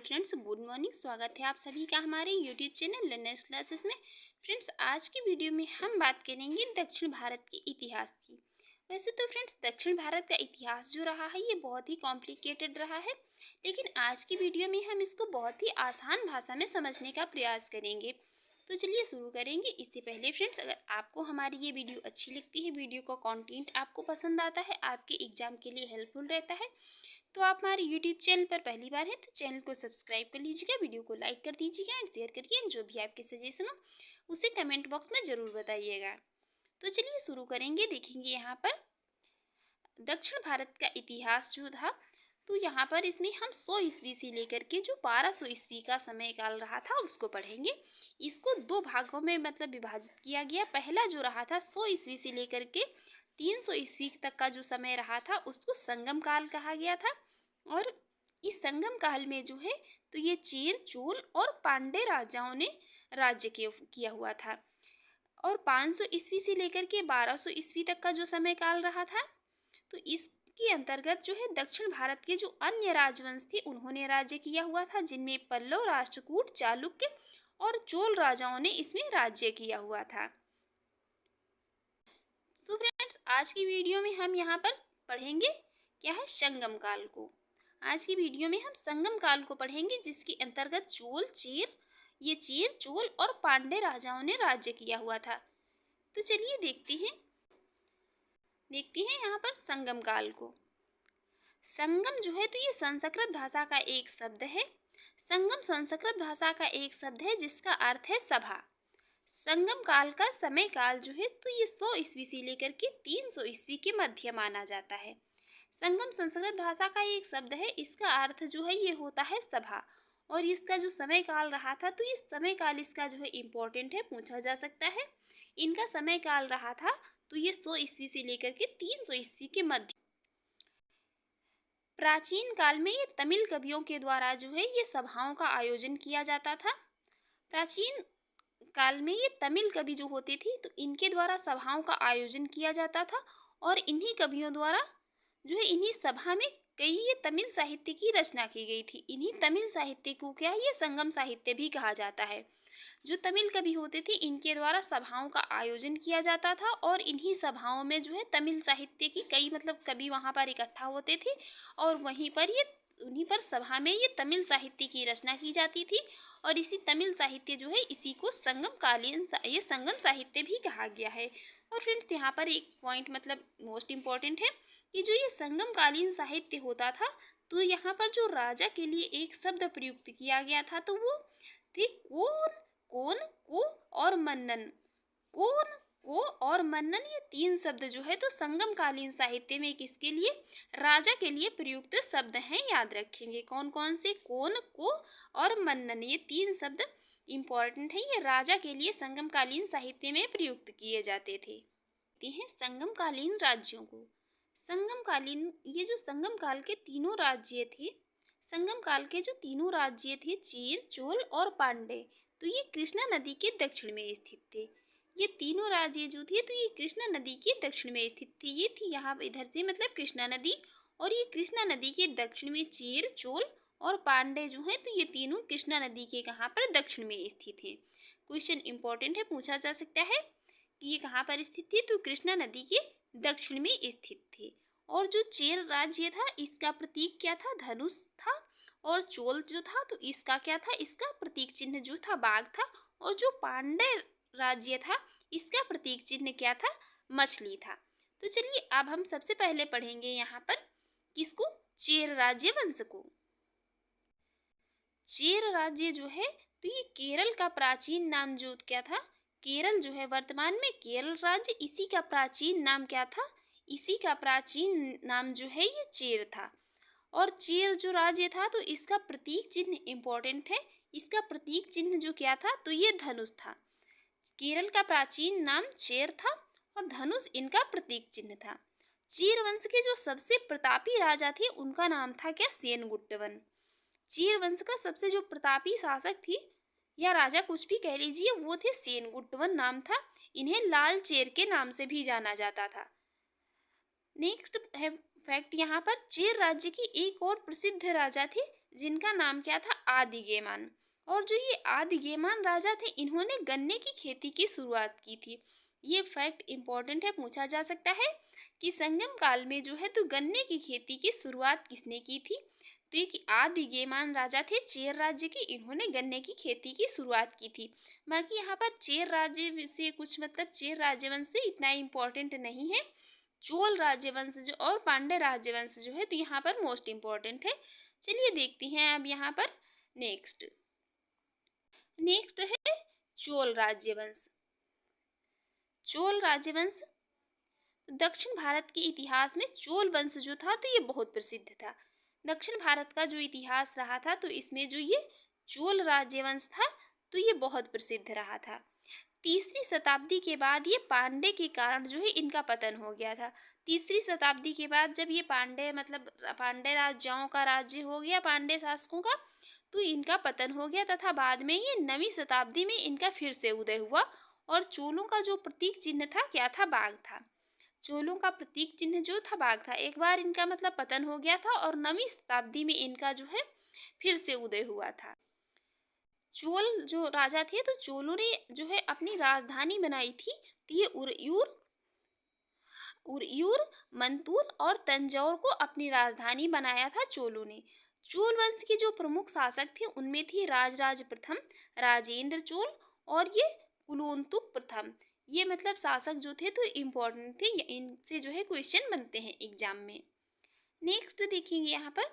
Friends, good morning. स्वागत है आप सभी का हमारे यूट्यूब चैनल लर्नर्स क्लासेस में। फ्रेंड्स, आज की वीडियो में हम बात करेंगे दक्षिण भारत के इतिहास की। वैसे तो फ्रेंड्स, दक्षिण भारत का इतिहास जो रहा है ये बहुत ही कॉम्प्लिकेटेड रहा है, लेकिन आज की वीडियो में हम इसको बहुत ही आसान भाषा में समझने का प्रयास करेंगे। तो चलिए शुरू करेंगे। इससे पहले फ्रेंड्स, अगर आपको हमारी ये वीडियो अच्छी लगती है, वीडियो का कंटेंट आपको पसंद आता है, आपके एग्जाम के लिए हेल्पफुल रहता है, तो आप हमारे यूट्यूब चैनल पर पहली बार हैं तो चैनल को सब्सक्राइब कर लीजिएगा, वीडियो को लाइक कर दीजिएगा एंड शेयर करिए। एंड जो भी आपके सजेशन हो उसे कमेंट बॉक्स में ज़रूर बताइएगा। तो चलिए शुरू करेंगे। देखेंगे यहाँ पर दक्षिण भारत का इतिहास जो था, तो यहाँ पर इसमें हम 100 ईस्वी से लेकर के जो 1200 ईस्वी का समय काल रहा था उसको पढ़ेंगे। इसको दो भागों में मतलब विभाजित किया गया। पहला जो रहा था 100 ईस्वी से लेकर के 300 ईस्वी तक का जो समय रहा था उसको संगम काल कहा गया था। और इस संगम काल में जो है तो ये चेर, चोल और पांड्य राजाओं ने राज्य किया हुआ था। और 500 ईस्वी से लेकर के 1200 ईस्वी तक का जो समय काल रहा था, तो इसके अंतर्गत जो है दक्षिण भारत के जो अन्य राजवंश थे उन्होंने राज्य किया हुआ था, जिनमें पल्लव, राष्ट्रकूट, चालुक्य और चोल राजाओं ने इसमें राज्य किया हुआ था। सो फ्रेंड्स, आज की वीडियो में हम यहाँ पर पढ़ेंगे क्या है, संगम काल को। आज की वीडियो में हम संगम काल को पढ़ेंगे, जिसके अंतर्गत चेर, चोल और पांड्य राजाओं ने राज्य किया हुआ था। तो चलिए देखते हैं यहाँ पर संगम काल को। संगम जो है तो ये संस्कृत भाषा का एक शब्द है। संगम संस्कृत भाषा का एक शब्द है जिसका अर्थ है सभा। संगम काल का समय काल जो है तो ये 100 ईस्वी से लेकर के 300 ईस्वी के मध्य माना जाता है। संगम संस्कृत भाषा का एक शब्द है, इसका अर्थ जो है ये होता है सभा। और इसका जो समय काल रहा था तो ये समय काल इसका जो है इम्पोर्टेंट है, पूछा जा सकता है। इनका समय काल रहा था तो ये 100 ईस्वी से लेकर के 300 ईस्वी के मध्य। प्राचीन काल में ये तमिल कवियों के द्वारा जो है ये सभाओं का आयोजन किया जाता था। प्राचीन काल में ये तमिल कवि जो होते थे तो इनके द्वारा सभाओं का आयोजन किया जाता था। और इन्हीं कवियों द्वारा जो है इन्हीं सभा में कई ये तमिल साहित्य की रचना की गई थी। इन्हीं तमिल साहित्य को क्या ये संगम साहित्य भी कहा जाता है। जो तमिल कवि होते थे इनके द्वारा सभाओं का आयोजन किया जाता था और इन्हीं सभाओं में जो है तमिल साहित्य की कई मतलब कवि वहाँ पर इकट्ठा होते थे और वहीं पर ये उन्हीं पर सभा में ये तमिल साहित्य की रचना की जाती थी। और इसी तमिल साहित्य जो है इसी को संगम साहित्य भी कहा गया है। और फ्रेंड्स, यहाँ पर एक पॉइंट मतलब मोस्ट इम्पॉर्टेंट है कि जो ये संगम कालीन साहित्य होता था तो यहाँ पर जो राजा के लिए एक शब्द प्रयुक्त किया गया था तो वो थे कोन, को और मन्नन। कोन, को और मन्नन ये तीन शब्द जो है तो संगम कालीन साहित्य में किसके लिए, राजा के लिए प्रयुक्त शब्द हैं। याद रखेंगे कौन कौन से, कोन, को और मन्नन, ये तीन शब्द इम्पॉर्टेंट हैं। ये राजा के लिए संगम कालीन साहित्य में प्रयुक्त किए जाते थे। संगम कालीन राज्यों को। संगम कालीन ये जो संगम काल के तीनों राज्य थे, संगम काल के जो तीनों राज्य थे चेर, चोल और पांड्य, तो ये कृष्णा नदी के दक्षिण में स्थित थे। ये तीनों राज्य जो थे तो ये कृष्णा नदी के दक्षिण में स्थित थे। ये थी यहाँ इधर से मतलब कृष्णा नदी, और ये कृष्णा नदी के दक्षिण में चेर, चोल और पांड्य जो है तो ये तीनों कृष्णा नदी के कहाँ पर, दक्षिण में स्थित हैं। क्वेश्चन इंपॉर्टेंट है, पूछा जा सकता है कि ये कहाँ पर स्थित थे, तो कृष्णा नदी के दक्षिण में स्थित थे। और जो चेर राज्य था इसका प्रतीक क्या था, धनुष था। और चोल जो था तो इसका क्या था, इसका प्रतीक चिन्ह जो था बाघ था। और जो पांड्य राज्य था इसका प्रतीक चिन्ह क्या था, मछली था। तो चलिए अब हम सबसे पहले पढ़ेंगे यहाँ पर किसको, चेर राज्य वंश को। चेर राज्य जो है तो ये केरल का प्राचीन नाम जो क्या था, केरल जो है वर्तमान में केरल राज्य, इसी का प्राचीन नाम क्या था, इसी का प्राचीन नाम जो है ये चेर था। और चेर जो राज्य था तो इसका प्रतीक चिन्ह इम्पोर्टेंट है, इसका प्रतीक चिन्ह जो क्या था तो ये धनुष था। केरल का प्राचीन नाम चेर था और धनुष इनका प्रतीक चिन्ह था। चेर वंश के जो सबसे प्रतापी राजा थे उनका नाम था क्या, सेनगुट्टवन। चेर वंश का सबसे जो प्रतापी शासक थी या राजा कुछ भी कह लीजिए वो थे सेनगुट्टवन नाम था। इन्हें लाल चेर के नाम से भी जाना जाता था। नेक्स्ट है फैक्ट, यहाँ पर चेर राज्य की एक और प्रसिद्ध राजा थे जिनका नाम क्या था, आदिगेमान। और जो ये आदिगेमान राजा थे, इन्होंने गन्ने की खेती की शुरुआत की थी। ये फैक्ट इम्पोर्टेंट है, पूछा जा सकता है कि संगम काल में जो है तो गन्ने की खेती की शुरुआत किसने की थी। तो ये आदिगेमान राजा थे चेर राज्य के, इन्होंने गन्ने की खेती की शुरुआत की थी। बाकी यहाँ पर चेर राज्य से कुछ मतलब चेर राजवंश से इतना इम्पोर्टेंट नहीं है। चोल राजवंश जो और पांड्य राजवंश जो है तो यहाँ पर मोस्ट इम्पोर्टेंट है। चलिए देखते हैं अब यहाँ पर नेक्स्ट नेक्स्ट है चोल राज्यवंश। चोल राज्यवंश दक्षिण भारत के इतिहास में चोल वंश जो था तो ये बहुत प्रसिद्ध था। दक्षिण भारत का जो इतिहास रहा था तो इसमें जो ये चोल राज्यवंश था तो ये बहुत प्रसिद्ध रहा था। तीसरी शताब्दी के बाद ये पांडे के कारण जो है इनका पतन हो गया था। तीसरी शताब्दी के बाद जब ये पांडे मतलब पांडे राजाओं का राज्य हो गया, पांडे शासकों का, तो इनका पतन हो गया तथा बाद में ये 9वीं शताब्दी में इनका फिर से उदय हुआ। और चोलों का जो प्रतीक चिन्ह था क्या था, बाघ था। चोलों का प्रतीक चिन्ह जो था बाघ था। एक बार इनका मतलब पतन हो गया था और 9वीं शताब्दी में इनका जो है फिर से उदय हुआ था। चोल जो राजा थे तो चोलों ने जो है अपनी राजधानी बनाई थी। तो ये उरयूर, मंतूर और तंजौर को अपनी राजधानी बनाया था चोलों ने। चोल वंश के जो प्रमुख शासक थे उनमें थी राजराज प्रथम, राजेंद्र चोल और ये कुलोत्तुंग प्रथम। ये मतलब शासक जो थे तो इम्पोर्टेंट थे, इनसे जो है क्वेश्चन बनते हैं एग्जाम में। नेक्स्ट देखेंगे यहाँ पर,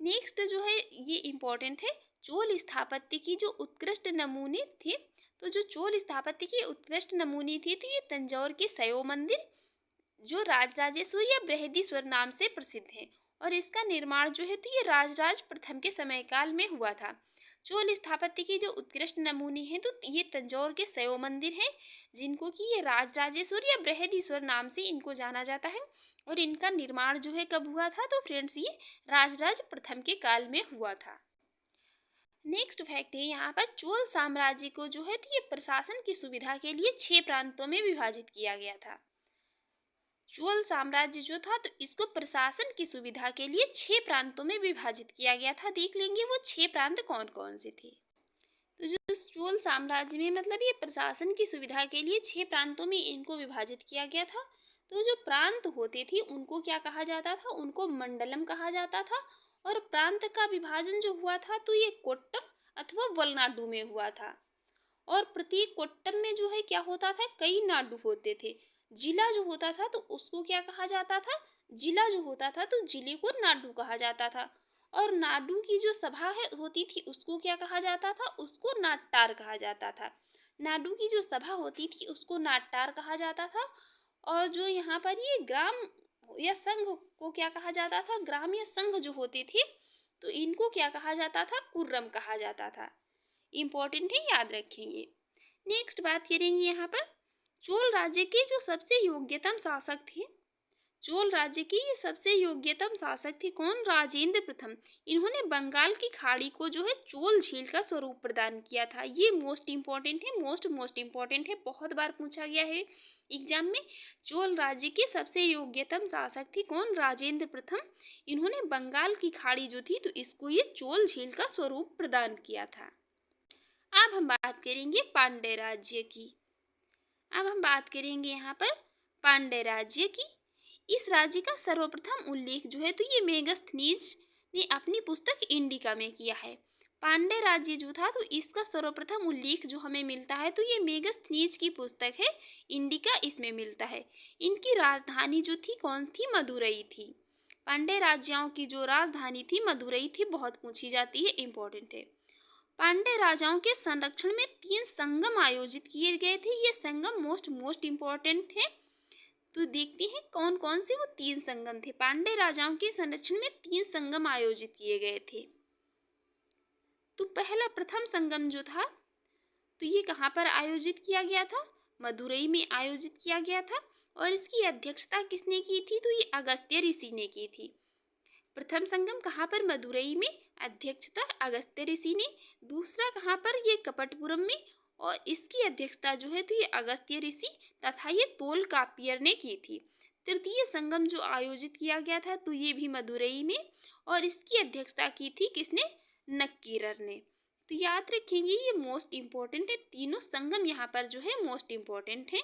नेक्स्ट जो है ये इम्पोर्टेंट है, चोल स्थापत्य की जो उत्कृष्ट नमूने थे। तो जो चोल स्थापत्य की उत्कृष्ट नमूने थी तो ये तंजौर के सयो मंदिर जो राजराजेश्वर या बृहदीश्वर नाम से प्रसिद्ध है। और इसका निर्माण जो है तो ये राजराज प्रथम के समय काल में हुआ था। चोल स्थापत्य की जो उत्कृष्ट नमूने हैं तो ये तंजौर के सयो मंदिर हैं, जिनको कि ये राजराजेश्वर या बृहदीश्वर नाम से इनको जाना जाता है। और इनका निर्माण जो है कब हुआ था, तो फ्रेंड्स ये राजराज प्रथम के काल में हुआ था। नेक्स्ट फैक्ट है यहाँ पर, चोल साम्राज्य को जो है तो ये प्रशासन की सुविधा के लिए 6 प्रांतों में विभाजित किया गया था। चोल साम्राज्य जो था तो इसको प्रशासन की सुविधा के लिए 6 प्रांतों में विभाजित किया गया था। देख लेंगे वो 6 प्रांत कौन कौन से थे। तो जो चोल साम्राज्य में मतलब ये प्रशासन की सुविधा के लिए 6 प्रांतों में इनको विभाजित किया गया था। तो जो प्रांत होते थे उनको क्या कहा जाता था, उनको मंडलम कहा जाता था। और प्रांत का विभाजन जो हुआ था तो ये कोट्टम अथवा वलनाडु में हुआ था। और प्रत्येक कोट्टम में जो है क्या होता था, कई नाडु होते थे। जिला जो होता था तो उसको क्या कहा जाता था, जिला जो होता था तो जिले को नाडु कहा जाता था। और नाडु की जो सभा है होती थी उसको क्या कहा जाता था, उसको नाट्टार कहा जाता था। नाडु की जो सभा होती थी उसको नाट्टार कहा जाता था। और जो यहाँ पर ये ग्राम या संघ को क्या कहा जाता था, ग्राम या संघ जो होते थे तो इनको क्या कहा जाता था, कुर्रम कहा जाता था। इम्पोर्टेंट है, याद रखेंगे। नेक्स्ट बात करेंगे यहाँ पर, चोल राज्य के जो सबसे योग्यतम शासक थे। चोल राज्य के ये सबसे योग्यतम शासक थे कौन, राजेंद्र प्रथम। इन्होंने बंगाल की खाड़ी को जो है चोल झील का स्वरूप प्रदान किया था। ये मोस्ट इम्पोर्टेंट है, मोस्ट इम्पोर्टेंट है, बहुत बार पूछा गया है एग्जाम में। चोल राज्य के सबसे योग्यतम शासक थे कौन, राजेंद्र प्रथम। इन्होंने बंगाल की खाड़ी जो थी तो इसको ये चोल झील का स्वरूप प्रदान किया था। अब हम बात करेंगे पांड्य राज्य की। अब हम बात करेंगे यहाँ पर पांड्य राज्य की। इस राज्य का सर्वप्रथम उल्लेख जो है तो ये मेगस्थनीज ने अपनी पुस्तक इंडिका में किया है। पांड्य राज्य जो था तो इसका सर्वप्रथम उल्लेख जो हमें मिलता है तो ये मेगस्थनीज की पुस्तक है इंडिका, इसमें मिलता है। इनकी राजधानी जो थी कौन थी, मदुरई थी। पांड्य राज्यों की जो राजधानी थी मदुरई थी, बहुत पूछी जाती है, इंपॉर्टेंट है। पांड्य राजाओं के संरक्षण में 3 संगम आयोजित किए गए थे। ये संगम मोस्ट इम्पोर्टेंट है। तो देखते हैं कौन कौन से वो 3 संगम थे। पांड्य राजाओं के संरक्षण में 3 संगम आयोजित किए गए थे। तो पहला प्रथम संगम जो था तो ये कहाँ पर आयोजित किया गया था, मदुरई में आयोजित किया गया था। और इसकी अध्यक्षता किसने की थी, तो ये अगस्त्य ऋषि ने की थी। प्रथम संगम कहाँ पर, मदुरई में, अध्यक्षता अगस्त्य ऋषि ने। दूसरा कहाँ पर, ये कपटपुरम में, और इसकी अध्यक्षता जो है तो ये अगस्त्य ऋषि तथा ये तोलकापियर ने की थी। तृतीय संगम जो आयोजित किया गया था तो ये भी मदुरई में, और इसकी अध्यक्षता की थी किसने? नक्कीरर ने। तो याद रखेंगे ये मोस्ट इम्पोर्टेंट है, तीनों संगम यहाँ पर जो है मोस्ट इम्पोर्टेंट है।